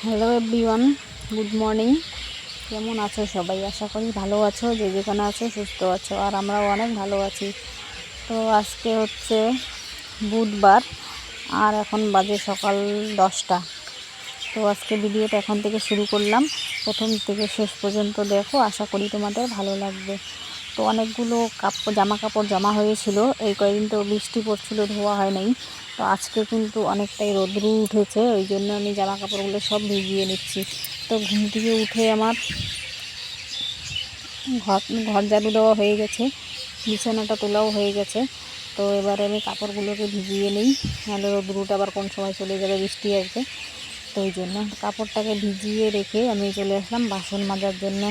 Hello everyone, good morning. কেমন আছো সবাই? আশা করি ভালো আছো, যে যেখানে আছো সুস্থ আছো, আর আমরাও অনেক ভালো আছি। তো আজকে হচ্ছে বুধবার, আর এখন বাজে সকাল 10টা। তো আজকে ভিডিওটা এখন থেকে শুরু করলাম, প্রথম থেকে শেষ পর্যন্ত দেখো, আশা করি তোমাদের ভালো লাগবে। তো অনেকগুলো জামা কাপড় জমা হয়েছিল, এই কয়েকদিন তো বৃষ্টি পড়ছিল, ধোয়া হয় নাই। তো আজকে কিন্তু অনেকটাই রোদ্রু উঠেছে, ওই জন্য আমি জামা কাপড়গুলো সব ভিজিয়ে নিচ্ছি। তো ঘুম থেকে উঠে আমার ঘর ঝাড়ু দেওয়া হয়ে গেছে, বিছানাটা তোলাও হয়ে গেছে। তো এবারে আমি কাপড়গুলোকে ভিজিয়ে নিই, নাহলে রোদ্রুটা আবার কোন সময় চলে যাবে, বৃষ্টি আসবে। তো ওই জন্য কাপড়টাকে ভিজিয়ে রেখে আমি চলে আসলাম বাসন মাজার জন্য।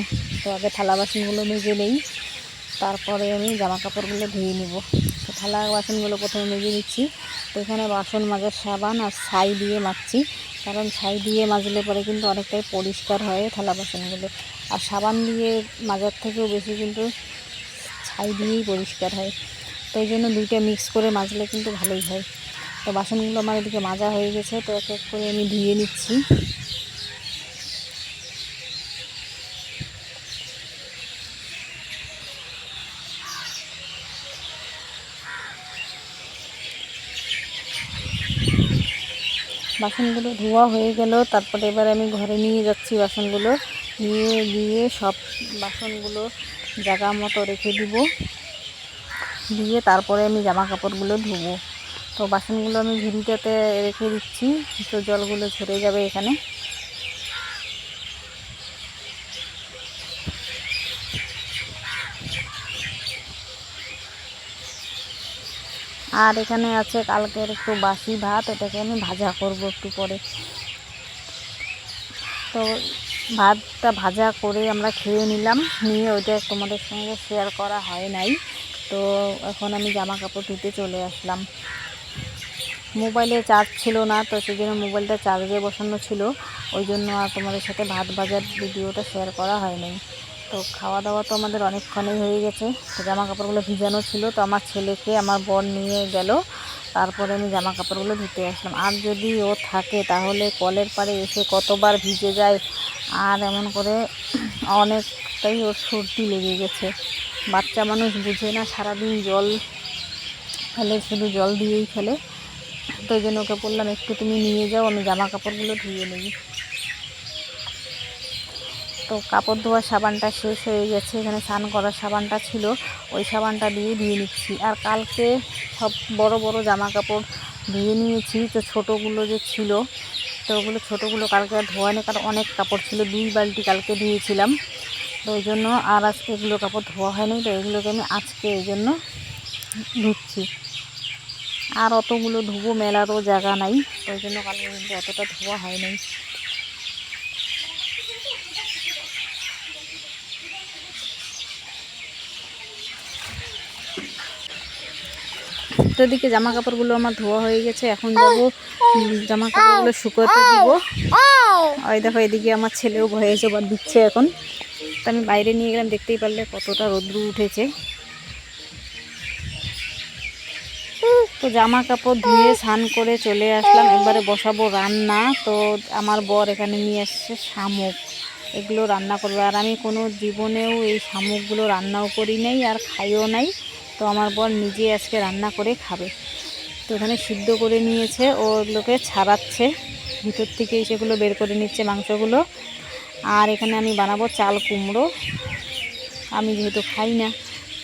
তো আগে থালা বাসনগুলো মেজে নেই, তারপরে আমি জামা কাপড়গুলো ধুয়ে নিব। তো থালা বাসনগুলো প্রথমে মেজে নিচ্ছি। তো এখানে বাসন মাজার সাবান আর ছাই দিয়ে মাজছি, কারণ ছাই দিয়ে মাজলে পরে কিন্তু অনেকটাই পরিষ্কার হয় থালা বাসনগুলো। আর সাবান দিয়ে মাজার থেকেও বেশি কিন্তু ছাই দিয়েই পরিষ্কার হয়। তো এই জন্য দুইটা মিক্স করে মাজলে কিন্তু ভালোই হয়। তো বাসনগুলো আমার এদিকে মাজা হয়ে গেছে, তো এক এক করে আমি ধুয়ে নিচ্ছি। বাসনগুলো ধোয়া হয়ে গেল, তারপরে এবার আমি ঘরে নিয়ে যাচ্ছি বাসনগুলো, নিয়ে গিয়ে সব বাসনগুলো জায়গা মতো রেখে দিব, দিয়ে তারপরে আমি জামা কাপড়গুলো ধুবো। তো বাসনগুলো আমি ঝুড়িটাতে রেখে দিচ্ছি, তো জলগুলো ঝরে যাবে এখানে। আর এখানে আছে কালকের একটু বাসি ভাত, এটাকে আমি ভাজা করব একটু পরে। তো ভাতটা ভাজা করে আমরা খেয়ে নিলাম, নিয়ে ওইটা তোমাদের সঙ্গে শেয়ার করা হয় নাই। তো এখন আমি জামা কাপড় ধুতে চলে আসলাম। মোবাইলে চার্জ ছিল না, তো সেই জন্য মোবাইলটা চার্জে বসানো ছিল, ওই জন্য আর তোমাদের সাথে ভাত ভাজার ভিডিওটা শেয়ার করা হয় নাই। তো খাওয়া দাওয়া তো আমাদের অনেকক্ষণই হয়ে গেছে। তো জামা কাপড়গুলো ভিজানো ছিল, তো আমার ছেলেকে আমার বোন নিয়ে গেল, তারপরে আমি জামা কাপড়গুলো ধুতে আসলাম। আর যদি ও থাকে তাহলে কলের পাড়ে এসে কতবার ভিজে যায়, আর এমন করে অনেকটাই ওর সর্দি লেগে গেছে। বাচ্চা মানুষ বুঝে না, সারাদিন জল ফেলে, শুধু জল দিয়েই ফেলে। তো ওই জন্য ওকে বললাম একটু তুমি নিয়ে যাও, আমি জামা কাপড়গুলো ধুয়ে নিই। তো কাপড় ধোয়ার সাবানটা শেষ হয়ে গেছে, এখানে স্নান করার সাবানটা ছিল, ওই সাবানটা দিয়ে ধুয়ে নিচ্ছি। আর কালকে সব বড় বড় জামা কাপড় ধুয়ে নিয়েছি, তো ছোটোগুলো যে ছিল, তো ওগুলো ছোটোগুলো কালকে আর ধোয়া নেই, কারণ অনেক কাপড় ছিল, 2 বালতি কালকে ধুয়েছিলাম। তো ওই জন্য আর আজকে এগুলো কাপড় ধোয়া হয়নি, তো এগুলোকে আমি আজকে এই জন্য ধুচ্ছি। আর অতগুলো ধুবো, মেলারও জায়গা নাই, ওই জন্য কালকে কিন্তু অতটা ধোয়া হয় নাই। তো এদিকে জামা কাপড়গুলো আমার ধোয়া হয়ে গেছে, এখন যাবো জামা কাপড়গুলো শুকোতে দিব। ওই দেখো এদিকে আমার ছেলেও ভয়ে জবাব দিচ্ছে এখন। তো আমি বাইরে নিয়ে গেলাম, দেখতেই পারলে কতটা রোদ্রু উঠেছে। তো জামা কাপড় ধুয়ে স্নান করে চলে আসলাম, এবারে বসাবো রান্না। তো আমার বর এখানে নিয়ে আসছে শামুক, এগুলো রান্না করবে। আর আমি কোনো জীবনেও এই শামুকগুলো রান্নাও করি নাই আর খাইও নাই, তো আমার বর নিজে আজকে রান্না করে খাবে। তো এখানে সিদ্ধ করে নিয়েছে, ও ওগুলোকে ছাড়াচ্ছে, ভিতর থেকে সেগুলো বের করে নিচ্ছে মাংসগুলো। আর এখানে আমি বানাবো চাল কুমড়ো, আমি যেহেতু খাই না।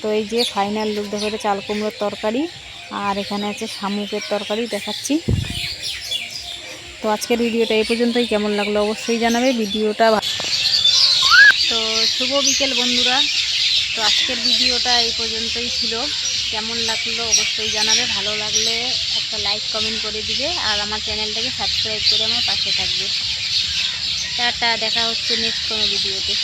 তো এই যে ফাইনাল লুক দেখো, এটা চাল কুমড়োর তরকারি, আর এখানে আছে শামুকের তরকারি দেখাচ্ছি। তো আজকের ভিডিওটা এই পর্যন্তই, কেমন লাগলো অবশ্যই জানাবে ভিডিওটা। তো শুভ বিকেল বন্ধুরা, তো আজকের ভিডিওটা এই পর্যন্তই ছিল, কেমন লাগলো অবশ্যই জানাবে, ভালো লাগলে একটা লাইক কমেন্ট করে দিবে, আর আমার চ্যানেলটাকে সাবস্ক্রাইব করে আমার পাশে থাকবে। টাটা, দেখা হচ্ছে নেক্সট কোনো ভিডিওতে।